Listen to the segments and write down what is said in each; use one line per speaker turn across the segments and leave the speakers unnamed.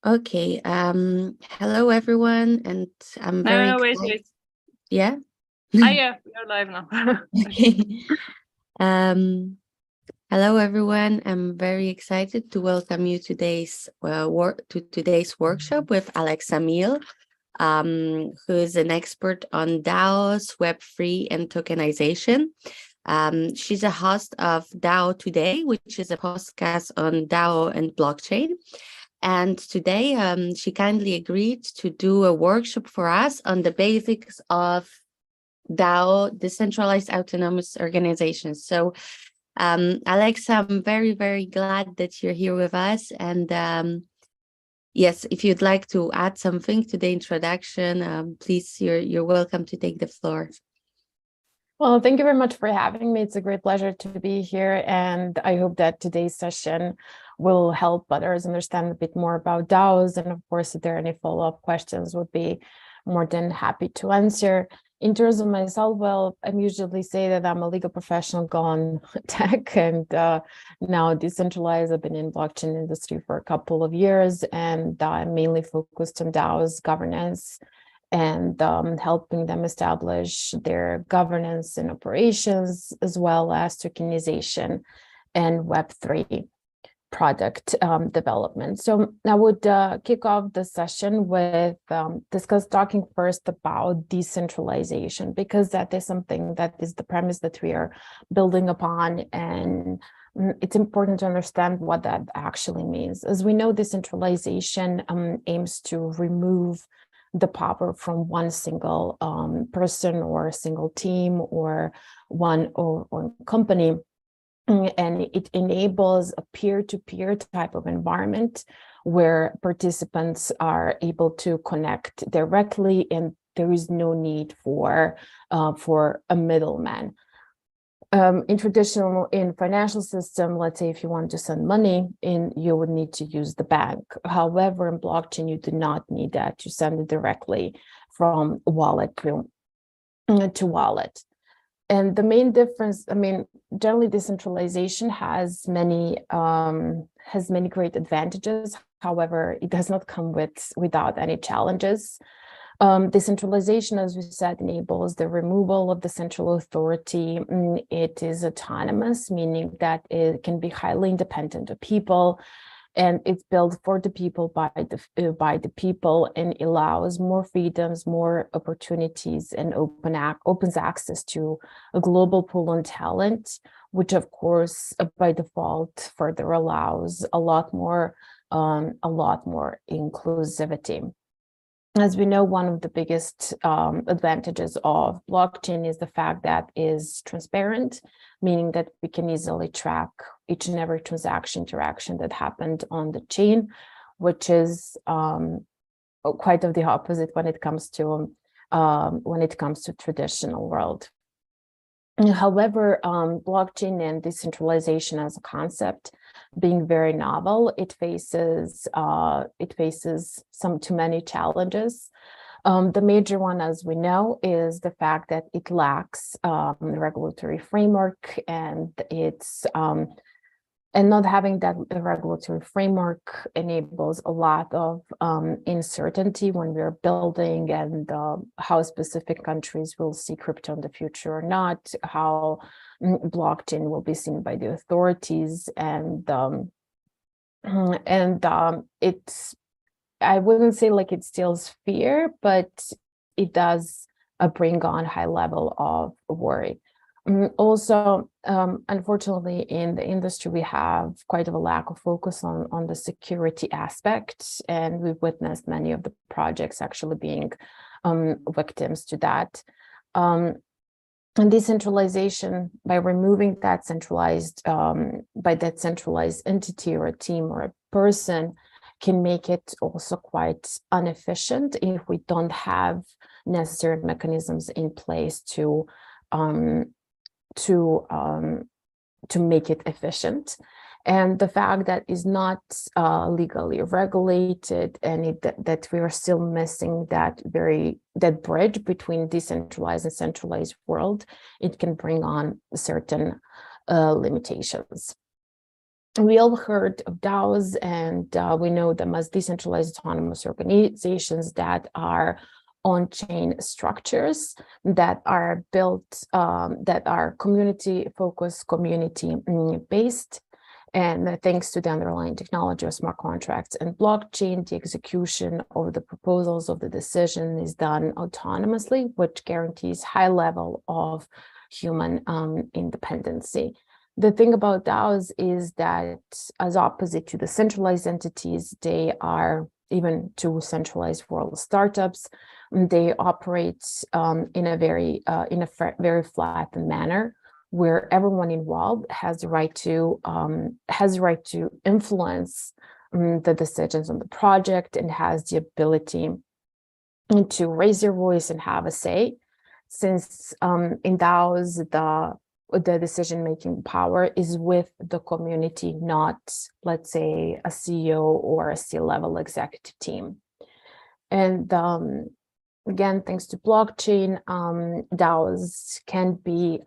Okay. Hello everyone, and I'm very
No, wait,
excited.
wait.
Yeah.
Yeah, we're live now. Okay.
Okay. Um, Hello everyone. I'm very excited to welcome you to today's workshop with Aleksa, who is an expert on DAOs, Web3, and tokenization. She's a host of DAO Today, which is a podcast on DAO and blockchain. And today, she kindly agreed to do a workshop for us on the basics of DAO, decentralized autonomous organizations. So, Aleksa, I'm very, very glad that you're here with us. And yes, if you'd like to add something to the introduction, please, you're welcome to take the floor.
Well, thank you very much for having me. It's a great pleasure to be here. And I hope that today's session will help others understand a bit more about DAOs. And of course, if there are any follow-up questions, would be more than happy to answer. In terms of myself, well, I usually say that I'm a legal professional gone tech and now decentralized. I've been in blockchain industry for a couple of years, and I'm mainly focused on DAOs governance and helping them establish their governance and operations, as well as tokenization and Web3 product development. So I would kick off the session with talking first about decentralization, because that is something that is the premise that we are building upon, and it's important to understand what that actually means. As we know, decentralization aims to remove the power from one single person or a single team or one or company. And it enables a peer-to-peer type of environment where participants are able to connect directly, and there is no need for a middleman. In financial system, let's say if you want to send money in, you would need to use the bank. However, in blockchain, you do not need that. You send it directly from wallet to wallet. And the main difference, generally decentralization has many great advantages. However, it does not come without any challenges. Decentralization, as we said, enables the removal of the central authority. It is autonomous, meaning that it can be highly independent of people, and it's built for the people by the people, and allows more freedoms, more opportunities, and opens access to a global pool of talent, which of course by default further allows a lot more inclusivity. As we know, one of the biggest advantages of blockchain is the fact that it is transparent, meaning that we can easily track each and every transaction interaction that happened on the chain, which is quite of the opposite when it comes to traditional world. However, blockchain and decentralization as a concept being very novel, it faces too many challenges. The major one, as we know, is the fact that it lacks regulatory framework, and not having that regulatory framework enables a lot of uncertainty when we're building, and how specific countries will see crypto in the future or not, how blockchain will be seen by the authorities, and it's, I wouldn't say like it steals fear, but it does bring on high level of worry. Also, unfortunately, in the industry, we have quite of a lack of focus on the security aspect, and we've witnessed many of the projects actually being victims to that. And decentralization, by removing that centralized entity or a team or a person, can make it also quite inefficient if we don't have necessary mechanisms in place to make it efficient. And the fact that is not legally regulated, and that we are still missing that bridge between decentralized and centralized world, it can bring on certain limitations. we all heard of DAOs, and we know them as decentralized autonomous organizations that are on-chain structures that are built, that are community-focused, community-based. And thanks to the underlying technology of smart contracts and blockchain, the execution of the proposals of the decision is done autonomously, which guarantees high level of human independency. The thing about DAOs is that, as opposite to the centralized entities, they are, even to centralized world startups, they operate in a very flattened manner, where everyone involved has the right to influence the decisions on the project and has the ability to raise their voice and have a say. Since in DAOs, the decision-making power is with the community, not, let's say, a CEO or a C-level executive team. And again, thanks to blockchain, DAOs can be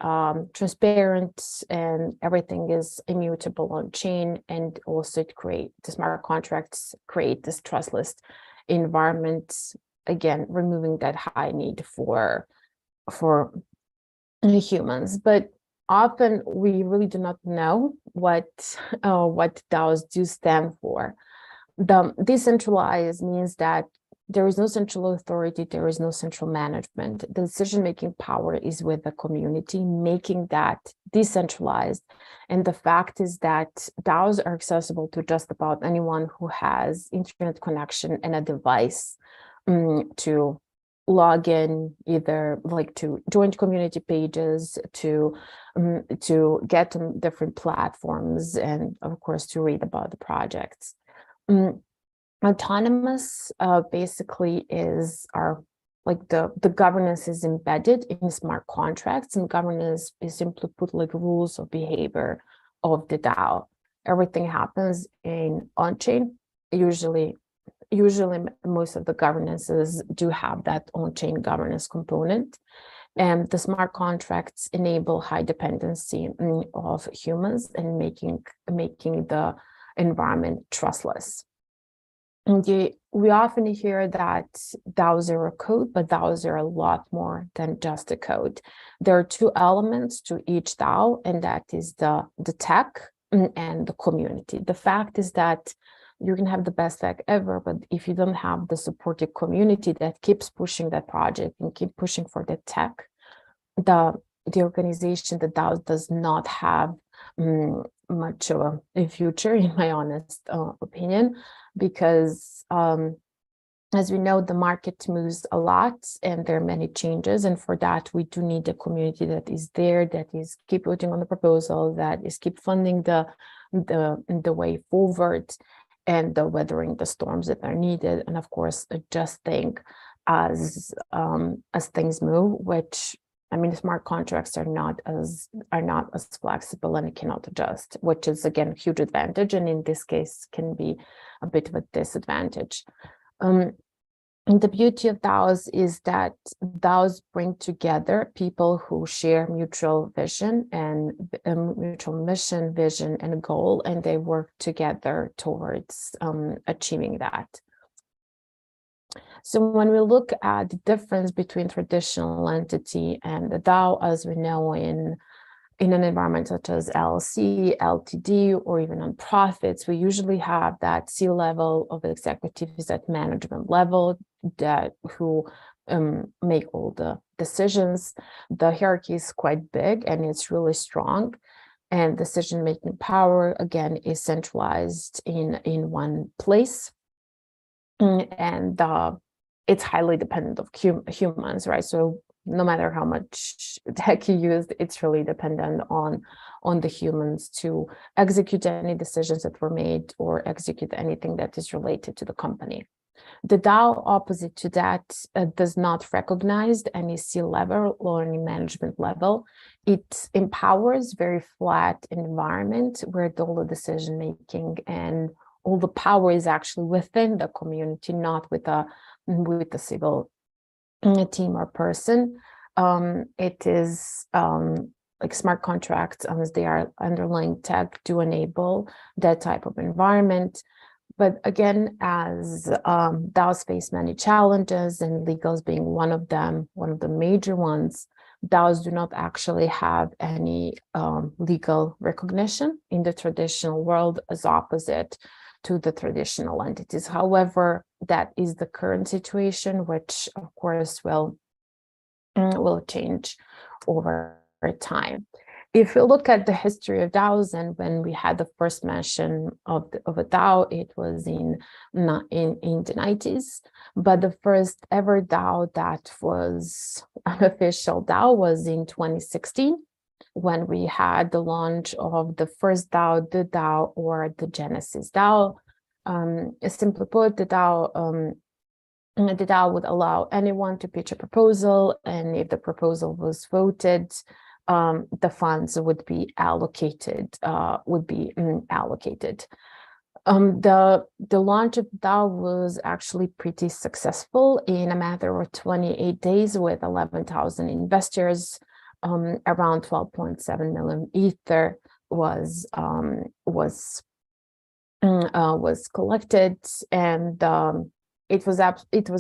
transparent, and everything is immutable on chain, and also the smart contracts create this trustless environment, again, removing that high need for humans. But often we really do not know what DAOs do stand for. The decentralized means that there is no central authority, there is no central management. The decision-making power is with the community, making that decentralized. And the fact is that DAOs are accessible to just about anyone who has internet connection and a device to log in, either like to join community pages, to get on different platforms, and of course to read about the projects. Autonomous basically is the governance is embedded in smart contracts, and governance is simply put like rules of behavior of the DAO. Everything happens in on-chain. Usually most of the governances do have that on-chain governance component, and the smart contracts enable high dependency of humans and making the environment trustless. We often hear that DAOs are a code, but DAOs are a lot more than just a code. There are two elements to each DAO, and that is the tech and the community. The fact is that you can have the best tech ever, but if you don't have the supportive community that keeps pushing that project and keep pushing for the tech, the organization, the DAO, does not have much of a future, in my honest opinion, because as we know, the market moves a lot and there are many changes, and for that we do need a community that is there, that is keep voting on the proposal, that is keep funding the way forward, and the weathering the storms that are needed, and of course adjusting as things move, which, I mean, smart contracts are not as flexible and it cannot adjust, which is again a huge advantage, and in this case can be a bit of a disadvantage. And the beauty of DAOs is that DAOs bring together people who share mutual vision and mutual mission, vision, and a goal, and they work together towards achieving that. So when we look at the difference between traditional entity and the DAO, as we know in an environment such as LLC, LTD, or even nonprofits, we usually have that C-level of executives at management level who make all the decisions. The hierarchy is quite big and it's really strong, and decision-making power again is centralized in one place, and it's highly dependent of humans, right? So no matter how much tech you use, it's really dependent on the humans to execute any decisions that were made or execute anything that is related to the company. The DAO, opposite to that, does not recognize any C-level or any management level. It empowers very flat environment where all the decision making and all the power is actually within the community, not with a single team or person. It is like smart contracts as they are underlying tech do enable that type of environment. But again, as DAOs face many challenges, and legals being one of them, one of the major ones, DAOs do not actually have any legal recognition in the traditional world, as opposite to the traditional entities. However, that is the current situation, which of course will change over time. If you look at the history of DAOs, and when we had the first mention of a DAO, it was in the 90s. But the first ever DAO that was an official DAO was in 2016, when we had the launch of the first DAO, the DAO, or the Genesis DAO. Simply put, the DAO would allow anyone to pitch a proposal, and if the proposal was voted, the funds would be allocated. The launch of DAO was actually pretty successful. In a matter of 28 days, with 11,000 investors, around 12.7 million Ether was collected, and it was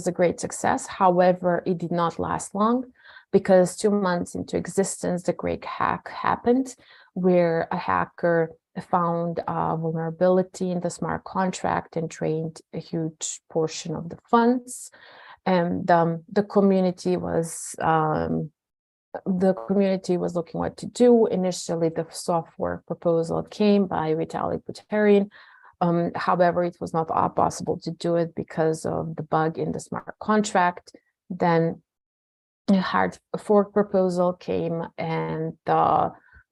a great success. However, it did not last long, because 2 months into existence, the great hack happened, where a hacker found a vulnerability in the smart contract and drained a huge portion of the funds. And the community was looking what to do. Initially, the software proposal came by Vitalik Buterin. However, it was not possible to do it because of the bug in the smart contract. Then a hard fork proposal came, and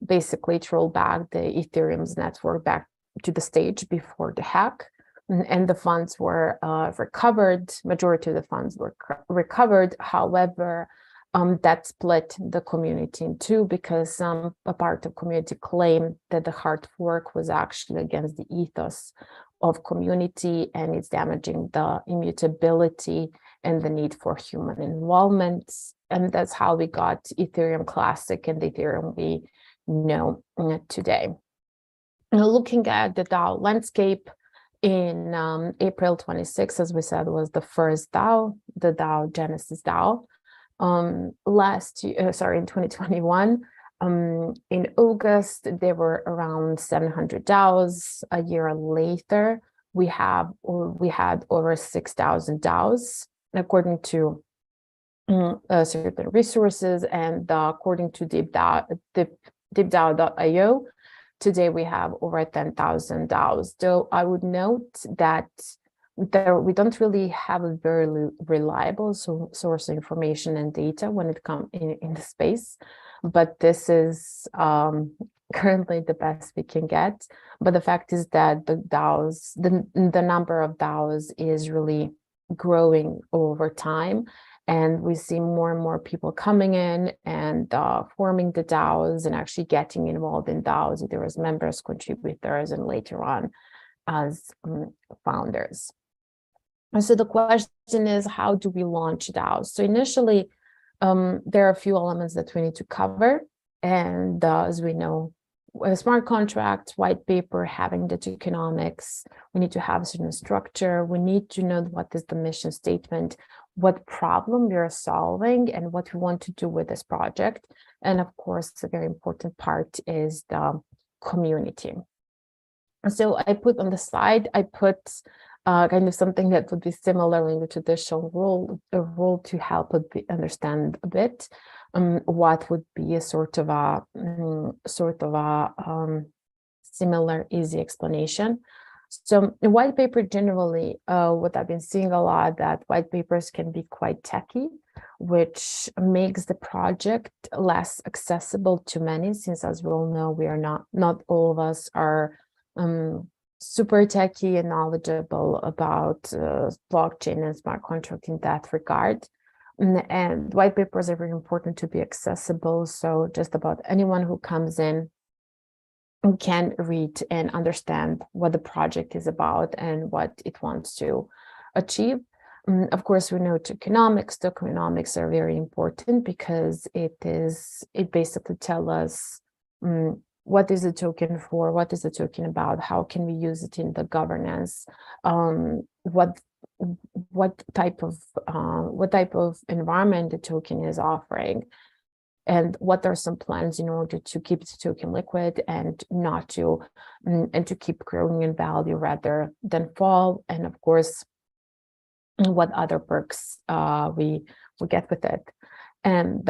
basically it rolled back the Ethereum's network back to the stage before the hack, and the funds were recovered. Majority of the funds were recovered. However, that split the community in two, because a part of community claimed that the hard fork was actually against the ethos of community, and it's damaging the immutability and the need for human involvement. And that's how we got Ethereum Classic and the Ethereum we know today. Now, looking at the DAO landscape, in April 26, as we said, was the first DAO, the DAO Genesis DAO. In 2021, in August, there were around 700 DAOs. A year later, we had over 6,000 DAOs, according to certain resources, and according to deepdao.io. Today we have over 10,000 DAOs. Though I would note that we don't really have a very reliable source of information and data when it comes in the space, but this is currently the best we can get. But the fact is that the DAOs, the number of DAOs is really growing over time, and we see more and more people coming in and forming the DAOs and actually getting involved in DAOs, either as members, contributors, and later on as founders. And so the question is, how do we launch DAOs? So initially, there are a few elements that we need to cover. And as we know, a smart contract, white paper, having the tokenomics, we need to have a certain structure. We need to know what is the mission statement, what problem we are solving, and what we want to do with this project. And of course, a very important part is the community. So I put on the slide, kind of something that would be similar in the traditional role to help understand a bit what would be a sort of a similar, easy explanation. So in white paper, generally, what I've been seeing a lot, that white papers can be quite techy, which makes the project less accessible to many, since, as we all know, we are not all of us are super techy and knowledgeable about blockchain and smart contract in that regard. And white papers are very important to be accessible, so just about anyone who comes in can read and understand what the project is about and what it wants to achieve. Of course, we know tokenomics. Tokenomics are very important because it basically tell us what is a token for, what is a token about, how can we use it in the governance, what type of environment the token is offering, and what are some plans in order to keep the token liquid and not to and to keep growing in value rather than fall, and of course what other perks we get with it. And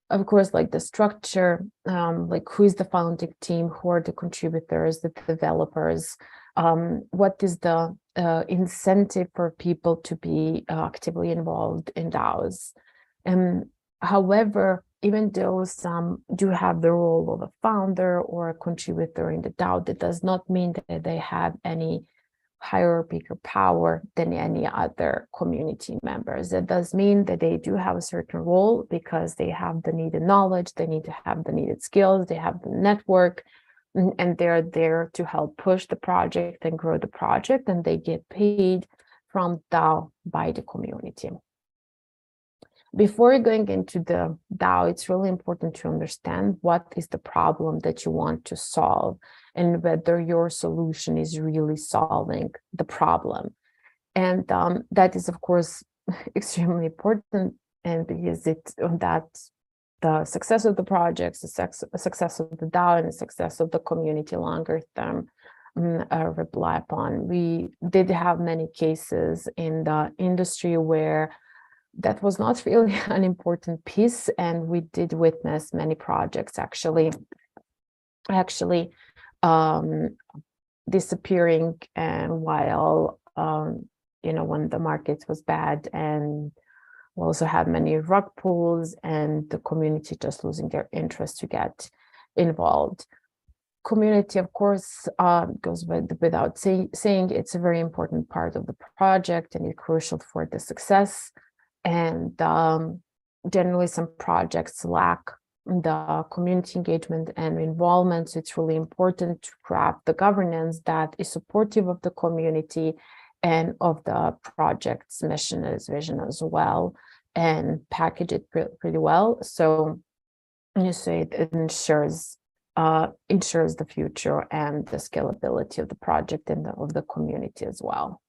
of course, like the structure, like who is the founding team, who are the contributors, the developers, what is the incentive for people to be actively involved in DAOs. And however, even though some do have the role of a founder or a contributor in the DAO, that does not mean that they have any higher, bigger power than any other community members. It does mean that they do have a certain role because they have the needed knowledge, they need to have the needed skills, they have the network, and they're there to help push the project and grow the project, and they get paid from DAO by the community. Before going into the DAO, it's really important to understand what is the problem that you want to solve and whether your solution is really solving the problem. And that is, of course, extremely important, and because that the success of the projects, the success of the DAO, and the success of the community longer term rely upon. We did have many cases in the industry where that was not really an important piece, and we did witness many projects actually disappearing, and while when the market was bad, and we also had many rug pulls and the community just losing their interest to get involved. Community, of course, goes without saying it's a very important part of the project and it's crucial for the success. And generally some projects lack the community engagement and involvement, so it's really important to craft the governance that is supportive of the community and of the project's mission and vision as well, and package it pretty well, so it ensures the future and the scalability of the project and of the community as well.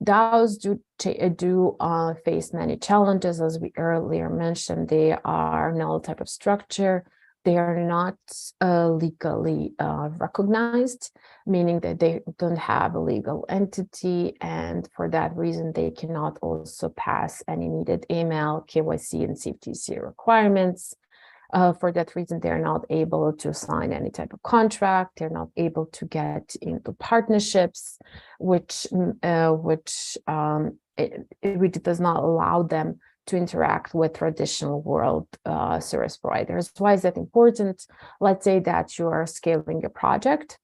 DAOs do face many challenges, as we earlier mentioned. They are null type of structure. They are not legally recognized, meaning that they don't have a legal entity, and for that reason, they cannot also pass any needed AML, KYC, and CFTC requirements. For that reason, they're not able to sign any type of contract. They're not able to get into partnerships, which does not allow them to interact with traditional world service providers. Why is that important? Let's say that you are scaling a project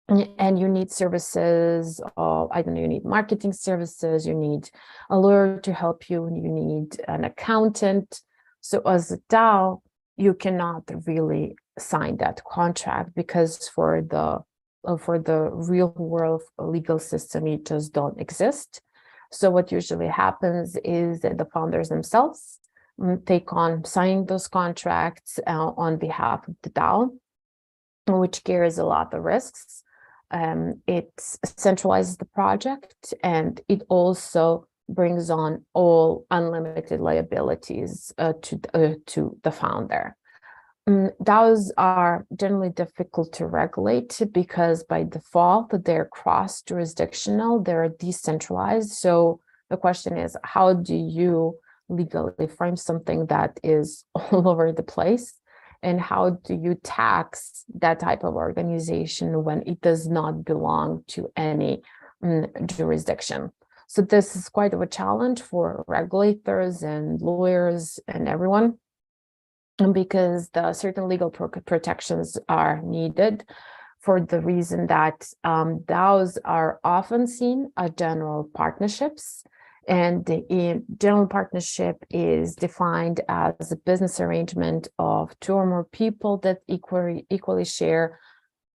and you need services, you need marketing services, you need a lawyer to help you, and you need an accountant. So as a DAO, you cannot really sign that contract because for the real world legal system, it just don't exist. So what usually happens is that the founders themselves take on signing those contracts on behalf of the DAO, which carries a lot of risks. It centralizes the project, and it also brings on all unlimited liabilities to the founder. DAOs are generally difficult to regulate because by default they're cross-jurisdictional, they're decentralized. So the question is, how do you legally frame something that is all over the place? And how do you tax that type of organization when it does not belong to any jurisdiction? So this is quite of a challenge for regulators and lawyers and everyone, because the certain legal protections are needed for the reason that DAOs are often seen as general partnerships. And the general partnership is defined as a business arrangement of two or more people that equally share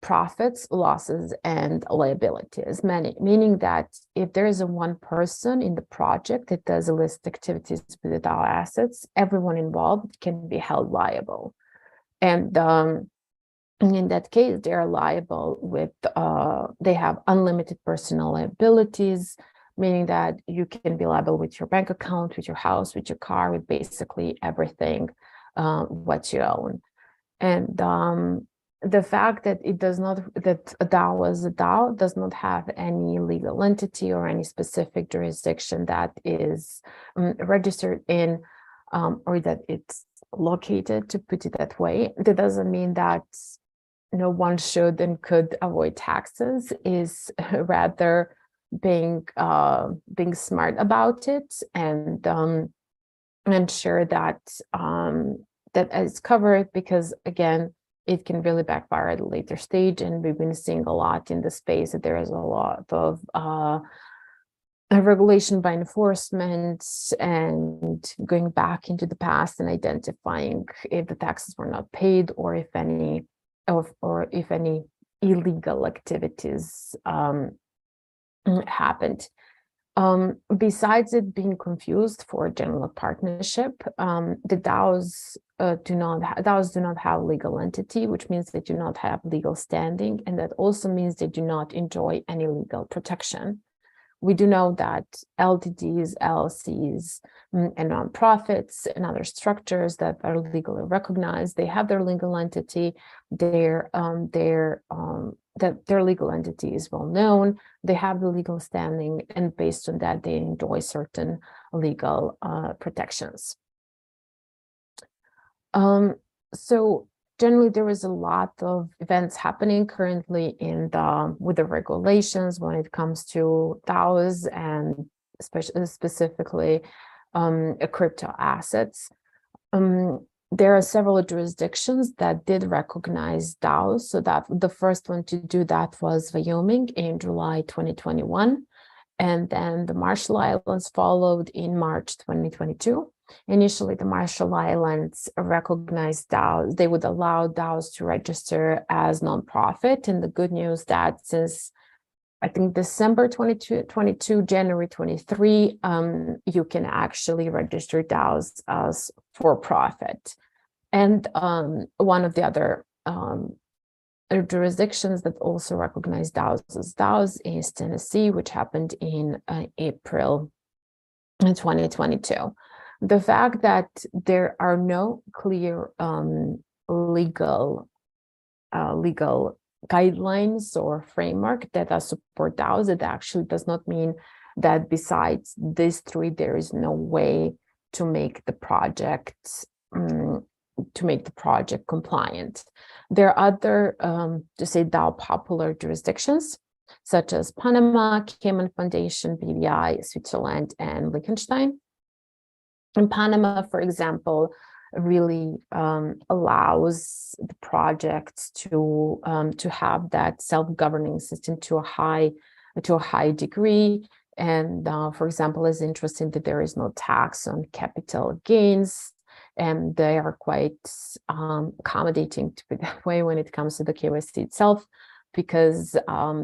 profits, losses, and liabilities, meaning that if there is one person in the project that does illicit activities with the DAO assets, everyone involved can be held liable. And in that case, they are liable with, they have unlimited personal liabilities, meaning that you can be liable with your bank account, with your house, with your car, with basically everything what you own. And the fact that it does not, that a DAO as a DAO does not have any legal entity or any specific jurisdiction that is registered in, or that it's located, to put it that way, that doesn't mean that no one should and could avoid taxes. Is rather being smart about it and ensure that that it's covered, because again, it can really backfire at a later stage. And we've been seeing a lot in the space that there is a lot of regulation by enforcement and going back into the past and identifying if the taxes were not paid, or if any illegal activities happened. Besides it being confused for general partnership, the DAOs do not have legal entity, which means they do not have legal standing, and that also means they do not enjoy any legal protection. We do know that LTDs, LLCs, and nonprofits and other structures that are legally recognized, they have their legal entity. Their legal entity is well known. They have the legal standing, and based on that, they enjoy certain legal protections. So generally, there is a lot of events happening currently with the regulations when it comes to DAOs and specifically crypto assets. There are several jurisdictions that did recognize DAOs. So that the first one to do that was Wyoming in July 2021. And then the Marshall Islands followed in March 2022. Initially, the Marshall Islands recognized DAOs. They would allow DAOs to register as nonprofit. And the good news that since I think December 2022, January 23, you can actually register DAOs as for-profit. And one of the other jurisdictions that also recognize DAOs as DAOs is Tennessee, which happened in April 2022. The fact that there are no clear legal guidelines or framework that support DAOs, it actually does not mean that besides these three, there is no way to make the project compliant. There are other, to say DAO popular jurisdictions, such as Panama, Cayman Foundation, BVI, Switzerland, and Liechtenstein. In Panama, for example, really allows the projects to have that self-governing system to a high degree. And for example, is interesting that there is no tax on capital gains, and they are quite accommodating, to put that way, when it comes to the KYC itself, because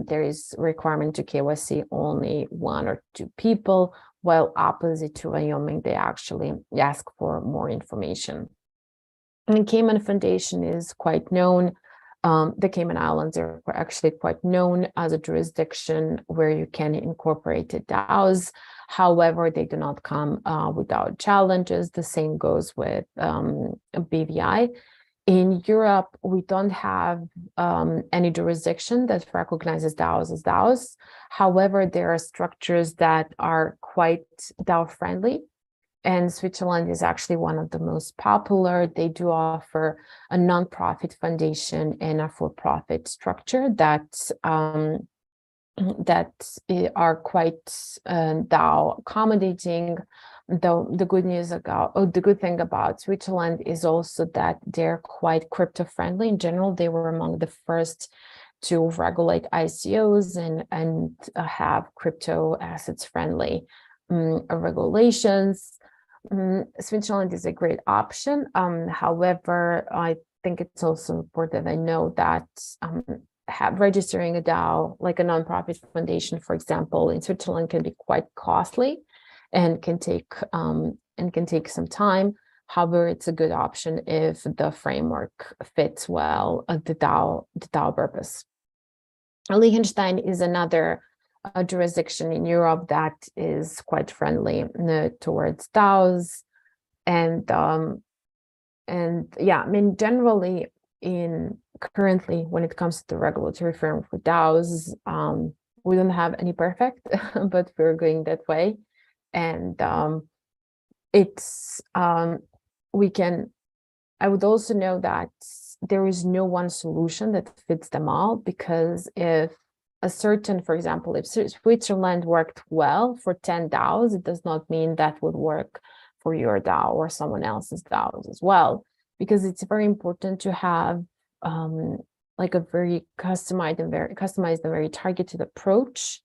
there is requirement to KYC only 1 or 2 people, while opposite to Wyoming, they actually ask for more information. And Cayman Foundation is quite known. The Cayman Islands are actually quite known as a jurisdiction where you can incorporate DAOs. However, they do not come without challenges. The same goes with BVI. In Europe, we don't have any jurisdiction that recognizes DAOs as DAOs. However, there are structures that are quite DAO friendly, and Switzerland is actually one of the most popular. They do offer a nonprofit foundation and a for-profit structure that are quite DAO accommodating. Though the good thing about Switzerland is also that they're quite crypto friendly in general. They were among the first to regulate ICOs and have crypto assets friendly regulations. Switzerland is a great option. However, I think it's also important that I know that registering a DAO, like a nonprofit foundation, for example, in Switzerland can be quite costly and can take some time. However, it's a good option if the framework fits well the DAO purpose. Liechtenstein is another jurisdiction in Europe that is quite friendly towards DAOs, and yeah, I mean, generally currently when it comes to the regulatory framework for DAOs, we don't have any perfect, but we're going that way, and I would also know that there is no one solution that fits them all, because if for example, if Switzerland worked well for 10 DAOs, it does not mean that would work for your DAO or someone else's DAOs as well, because it's very important to have like a very customized and very targeted approach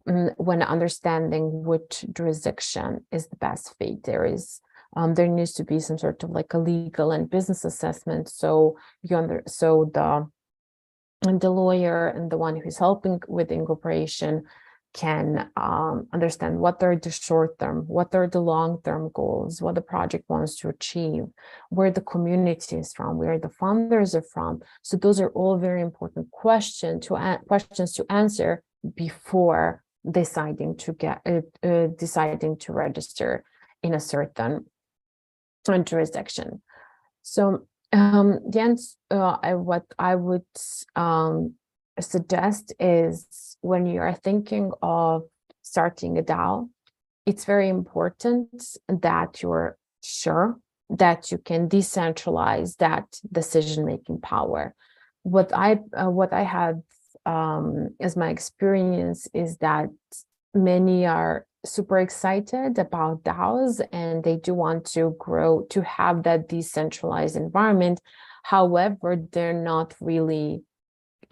when understanding which jurisdiction is the best fit. There needs to be some sort of like a legal and business assessment, so the lawyer and the one who's helping with the incorporation can understand what are the short-term, what are the long-term goals, what the project wants to achieve, where the community is from, where the founders are from. So those are all very important questions to answer before deciding to register in a certain jurisdiction. So Jens, what I would suggest is, when you are thinking of starting a DAO, it's very important that you're sure that you can decentralize that decision-making power. What I had as my experience is that many are super excited about DAOs and they do want to grow, to have that decentralized environment. However, they're not really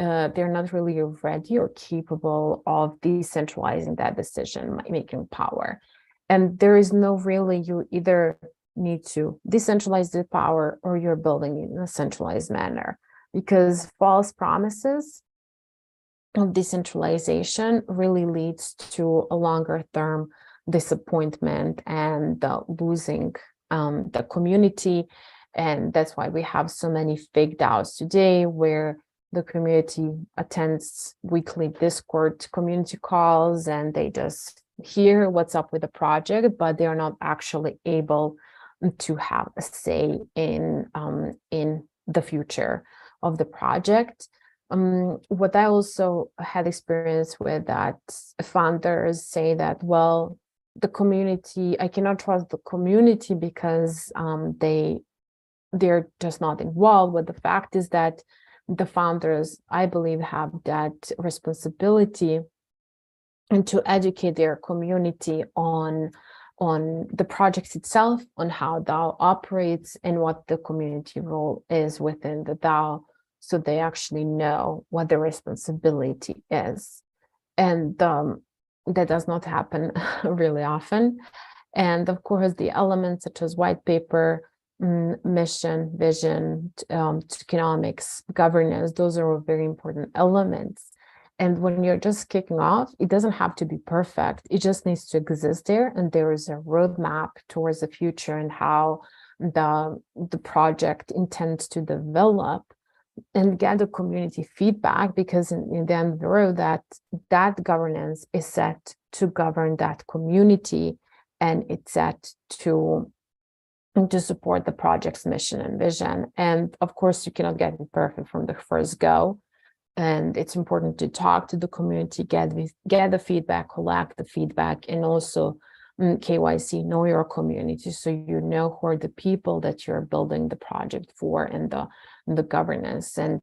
ready or capable of decentralizing that decision-making power. And there is no really, you either need to decentralize the power or you're building it in a centralized manner, because false promises of decentralization really leads to a longer term disappointment and losing the community. And that's why we have so many fake DAOs today, where the community attends weekly Discord community calls and they just hear what's up with the project, but they are not actually able to have a say in the future of the project. What I also had experience with, that founders say that, well, the community, I cannot trust the community because they're just not involved. But the fact is that the founders, I believe, have that responsibility and to educate their community on the project itself, on how DAO operates and what the community role is within the DAO, so they actually know what the responsibility is. And that does not happen really often. And of course, the elements such as white paper, mission, vision, tokenomics, governance, those are all very important elements. And when you're just kicking off, it doesn't have to be perfect. It just needs to exist there. And there is a roadmap towards the future and how the project intends to develop, and get the community feedback, because in the end of the road, that governance is set to govern that community, and it's set to support the project's mission and vision. And of course, you cannot get it perfect from the first go. And it's important to talk to the community, get the feedback, collect the feedback, and also KYC, know your community, so you know who are the people that you're building the project for, and the governance, and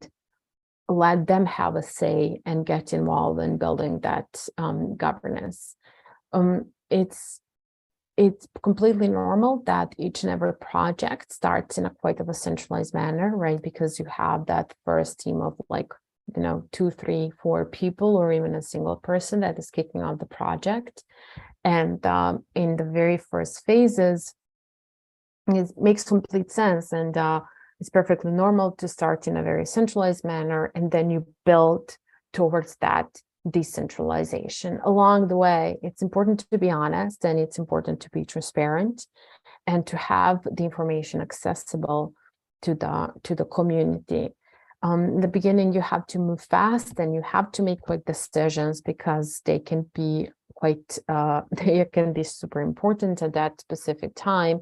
let them have a say and get involved in building that governance. It's completely normal that each and every project starts in a quite of a centralized manner, right? Because you have that first team of 2, 3, 4 people, or even a single person that is kicking off the project. And in the very first phases, it makes complete sense. And It's perfectly normal to start in a very centralized manner, and then you build towards that decentralization. Along the way, it's important to be honest, and it's important to be transparent, and to have the information accessible to the community. In the beginning, you have to move fast, and you have to make quick decisions, because they can be quite they can be super important at that specific time,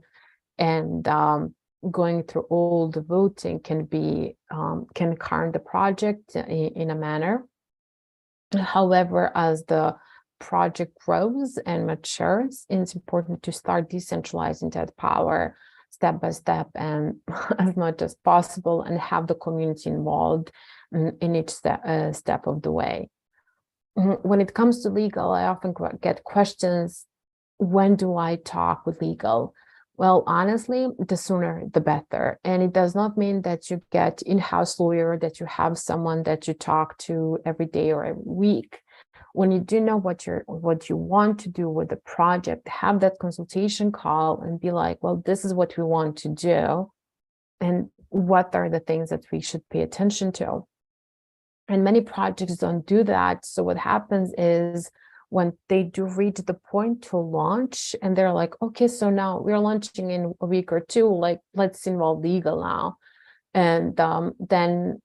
and going through all the voting can harm the project in a manner. However, as the project grows and matures, it's important to start decentralizing that power step by step and as much as possible, and have the community involved in each step of the way. When it comes to legal, I often get questions: when do I talk with legal? Well, honestly, the sooner the better. And it does not mean that you get in-house lawyer, that you have someone that you talk to every day or every week. When you do know what you want to do with the project, have that consultation call and be like, well, this is what we want to do, and what are the things that we should pay attention to. And many projects don't do that. So what happens is, when they do reach the point to launch, and they're like, okay, so now we're launching in a week or two, like, let's involve legal now. And then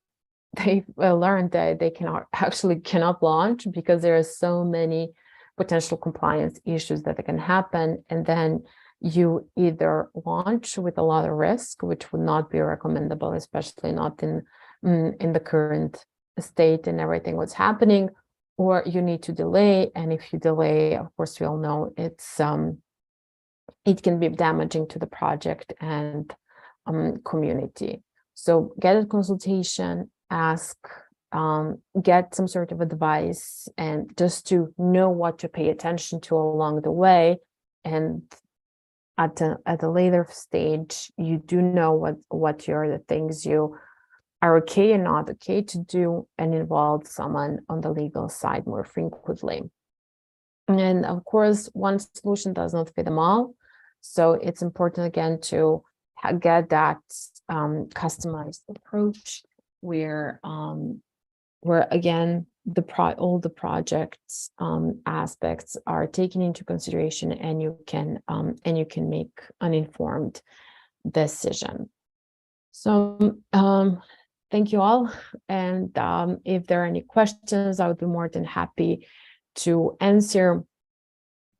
they learn that they cannot launch, because there are so many potential compliance issues that can happen. And then you either launch with a lot of risk, which would not be recommendable, especially not in the current state and everything what's happening, or you need to delay. And if you delay, of course, we all know it can be damaging to the project and community. So get a consultation, ask, get some sort of advice, and just to know what to pay attention to along the way. And at a later stage, you do know what are the things you are okay and not okay to do, and involve someone on the legal side more frequently. And of course, one solution does not fit them all. So it's important, again, to get that customized approach where again, all the project's aspects are taken into consideration, and you can make an informed decision. So thank you all. And if there are any questions, I would be more than happy to answer.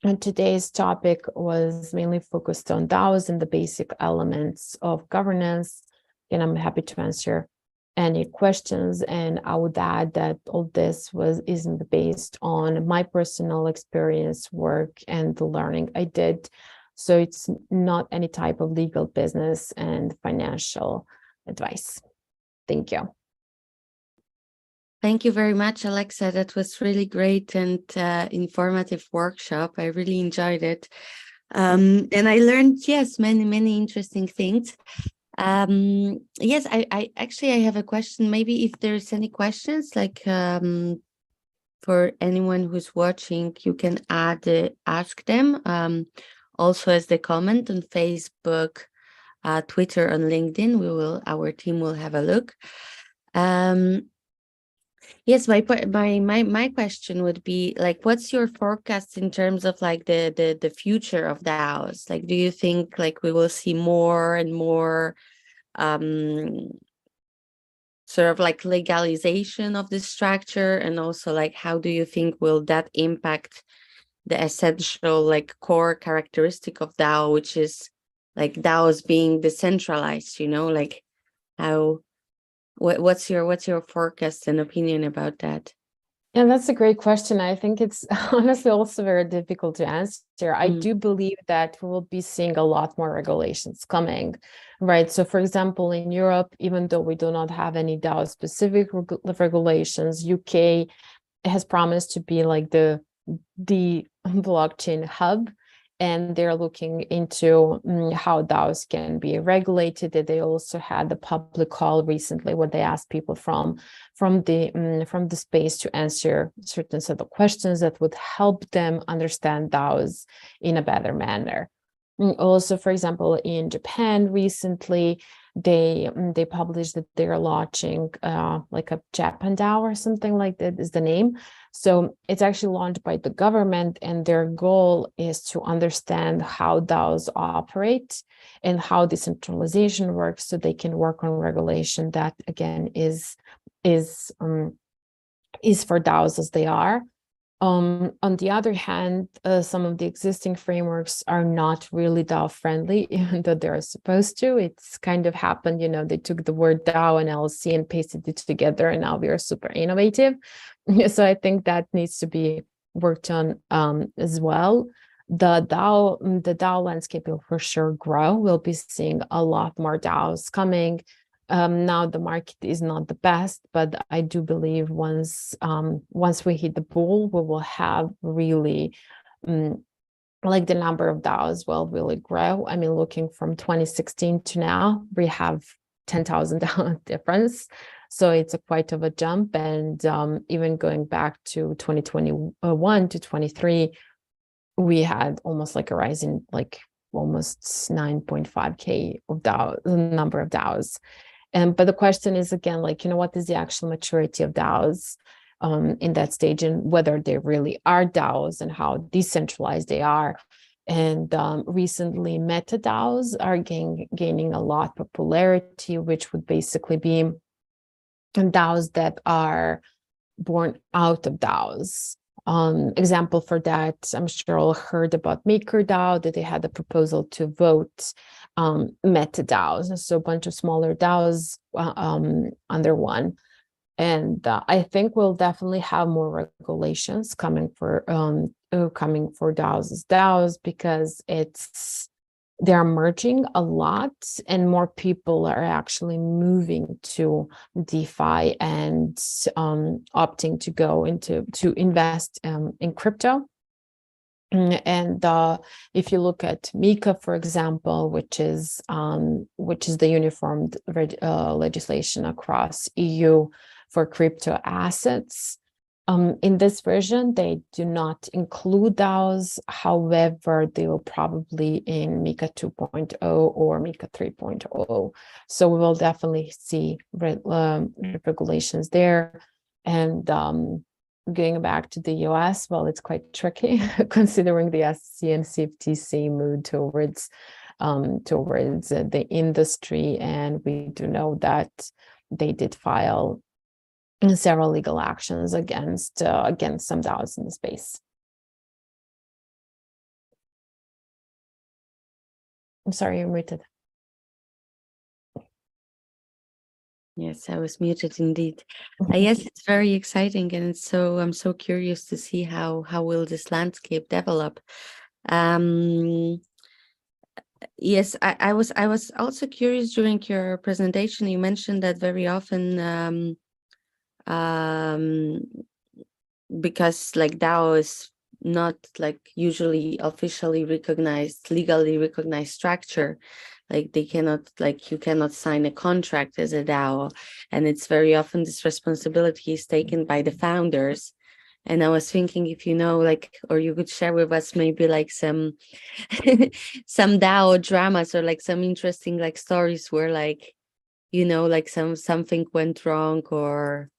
And today's topic was mainly focused on DAOs and the basic elements of governance. And I'm happy to answer any questions. And I would add that all this isn't based on my personal experience, work, and the learning I did. So it's not any type of legal, business, and financial advice. Thank you.
Thank you very much, Aleksa. That was really great and informative workshop. I really enjoyed it. And I learned, yes, many interesting things. Yes, I actually have a question. Maybe if there's any questions, like for anyone who's watching, you can ask them. Also as the comment on Facebook, Twitter, on LinkedIn, our team will have a look. Yes, my question would be, like, what's your forecast in terms of like the future of DAOs? Like, do you think like we will see more and more sort of like legalization of this structure? And also, like, how do you think will that impact the essential like core characteristic of DAO, which is like DAOs being decentralized, like how what's your forecast and opinion about that?
Yeah, that's a great question. I think it's honestly also very difficult to answer. I do believe that we will be seeing a lot more regulations coming, right? So for example, in Europe, even though we do not have any DAO specific regulations, UK has promised to be like the blockchain hub, and they're looking into how DAOs can be regulated. They also had the public call recently where they asked people from the space to answer certain set of questions that would help them understand DAOs in a better manner. Also, for example, in Japan recently, they published that they're launching like a Japan DAO or something like that is the name. So it's actually launched by the government, and their goal is to understand how DAOs operate and how decentralization works, so they can work on regulation that again is for DAOs as they are. On the other hand, some of the existing frameworks are not really DAO friendly, even though they're supposed to. It's kind of happened, they took the word DAO and LLC and pasted it together, and now we are super innovative. So I think that needs to be worked on as well. The DAO landscape will for sure grow. We'll be seeing a lot more DAOs coming. Now the market is not the best, but I do believe once we hit the pool, we will have really like the number of DAOs will really grow. I mean, looking from 2016 to now, we have 10,000 DAO difference. So it's quite of a jump. And even going back to 2021 to 23, we had almost like a rise in like almost 9.5K of DAO, the number of DAOs. But the question is again, like, what is the actual maturity of DAOs in that stage, and whether they really are DAOs and how decentralized they are. And recently meta DAOs are gaining a lot of popularity, which would basically be DAOs that are born out of DAOs. Example for that, I'm sure all heard about MakerDAO, that they had a proposal to vote meta DAOs, so a bunch of smaller DAOs under one. And I think we'll definitely have more regulations coming for DAOs as DAOs, because they're merging a lot, and more people are actually moving to DeFi and opting to go to invest in crypto. And if you look at MiCA, for example, which is the uniformed legislation across EU for crypto assets, in this version, they do not include DAOs. However, they will probably in MiCA 2.0 or MiCA 3.0. So we will definitely see regulations there. And going back to the US, well, it's quite tricky considering the SEC and CFTC moved towards the industry. And we do know that they did file several legal actions against some DAOs in the space. I'm sorry, you're muted.
Yes, I was muted indeed. Yes, it's very exciting, and I'm so curious to see how will this landscape develop. Yes, I was also curious during your presentation. You mentioned that very often because like DAO is not like usually officially recognized, legally recognized structure, like they cannot, like you cannot sign a contract as a DAO, and it's very often this responsibility is taken by the founders. And I was thinking if like, or you could share with us maybe like some some DAO dramas or like some interesting like stories where like like something went wrong, or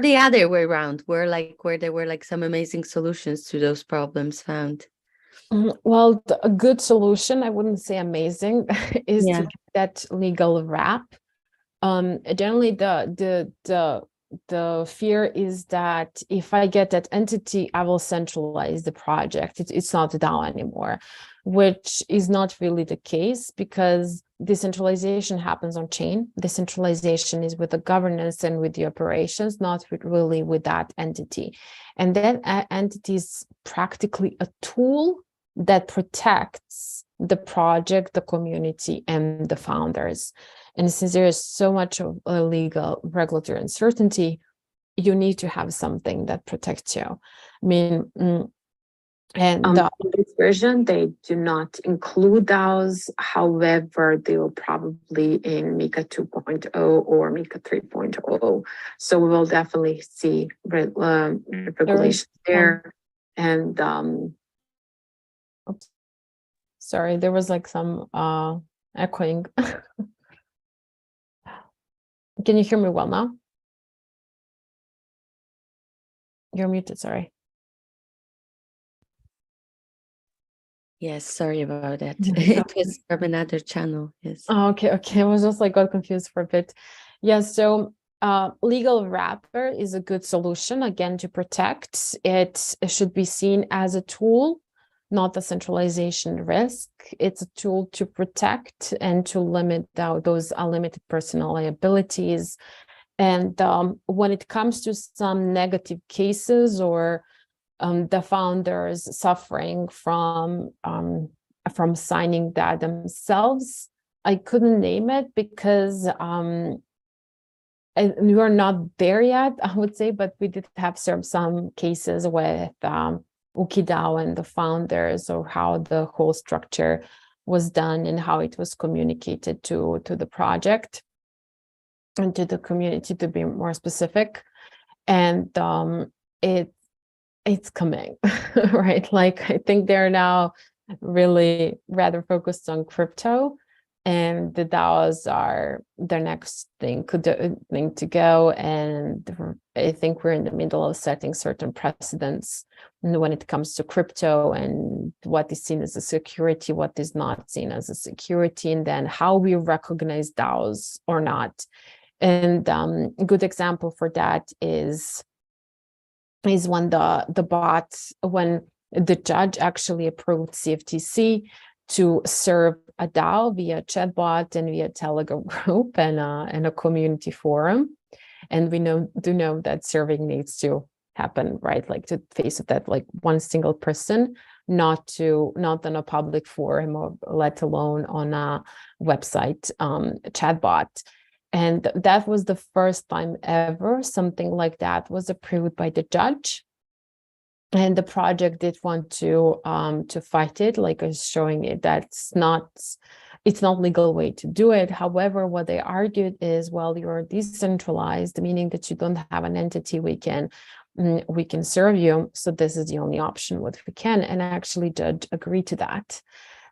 the other way around, where there were like some amazing solutions to those problems found.
Well, a good solution, I wouldn't say amazing, is to get that legal wrap. Generally, the fear is that if I get that entity, I will centralize the project. It's not a DAO anymore, which is not really the case, because decentralization happens on chain. Decentralization is with the governance and with the operations, not really with that entity. And that entity is practically a tool that protects the project, the community, and the founders. And since there is so much of a legal regulatory uncertainty, you need to have something that protects you. I mean, and in this version, they do not include DAOs. However, they will probably in MiCA 2.0 or MiCA 3.0. So we will definitely see regulations there. And oops, sorry, there was like some echoing. Can you hear me well now? You're muted, sorry.
Yes, sorry about that. It was from another channel. Yes.
Oh, okay. I was just like got confused for a bit. Yeah, so legal wrapper is a good solution, again, to protect. It should be seen as a tool, not a centralization risk. It's a tool to protect and to limit those unlimited personal liabilities. And when it comes to some negative cases or the founders suffering from signing that themselves, I couldn't name it because we are not there yet, I would say, but we did have some cases with UkiDAO and the founders, or how the whole structure was done and how it was communicated to the project and to the community, to be more specific. And it's coming, right? Like, I think they're now really rather focused on crypto, and the DAOs are their next thing to go. And I think we're in the middle of setting certain precedents when it comes to crypto and what is seen as a security, what is not seen as a security, and then how we recognize DAOs or not. And a good example for that is when when the judge actually approved CFTC to serve a DAO via chatbot and via Telegram group and a community forum. And we do know that serving needs to happen, right? Like, to face of that, like one single person, not on a public forum, or let alone on a website chatbot. And that was the first time ever something like that was approved by the judge. And the project did want to fight it, like showing it that it's not legal way to do it. However, what they argued is, well, you're decentralized, meaning that you don't have an entity we can serve you. So this is the only option what we can. And actually, judge agreed to that.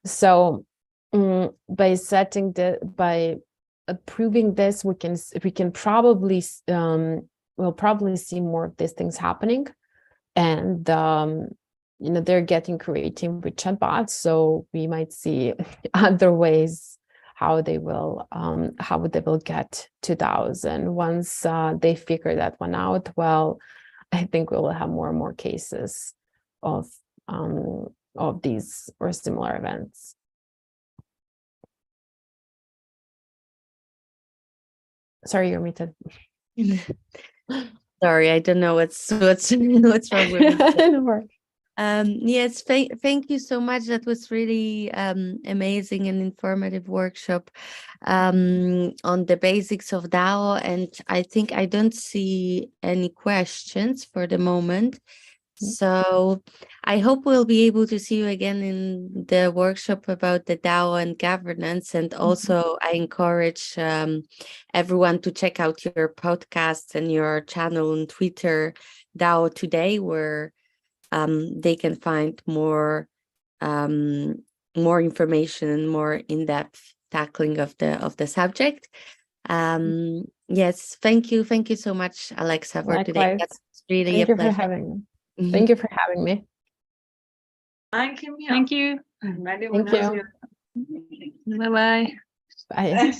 So by approving this, we can probably we'll probably see more of these things happening. And they're getting creative with chatbots, so we might see other ways how they will get to DAOs. And once they figure that one out, well, I think we will have more and more cases of these or similar events. Sorry, you're muted.
Sorry, I don't know what's wrong with me. Yes, thank you so much. That was really amazing and informative workshop on the basics of DAO. And I think I don't see any questions for the moment. So I hope we'll be able to see you again in the workshop about the DAO and governance. And also I encourage everyone to check out your podcast and your channel on Twitter, DAO Today, where they can find more information and more in-depth tackling of the subject. Yes, thank you so much, Aleksa, for today. That's really
Thank you for having me. Thank you for having me.
Thank you.
Thank you.
Bye-bye.
Bye.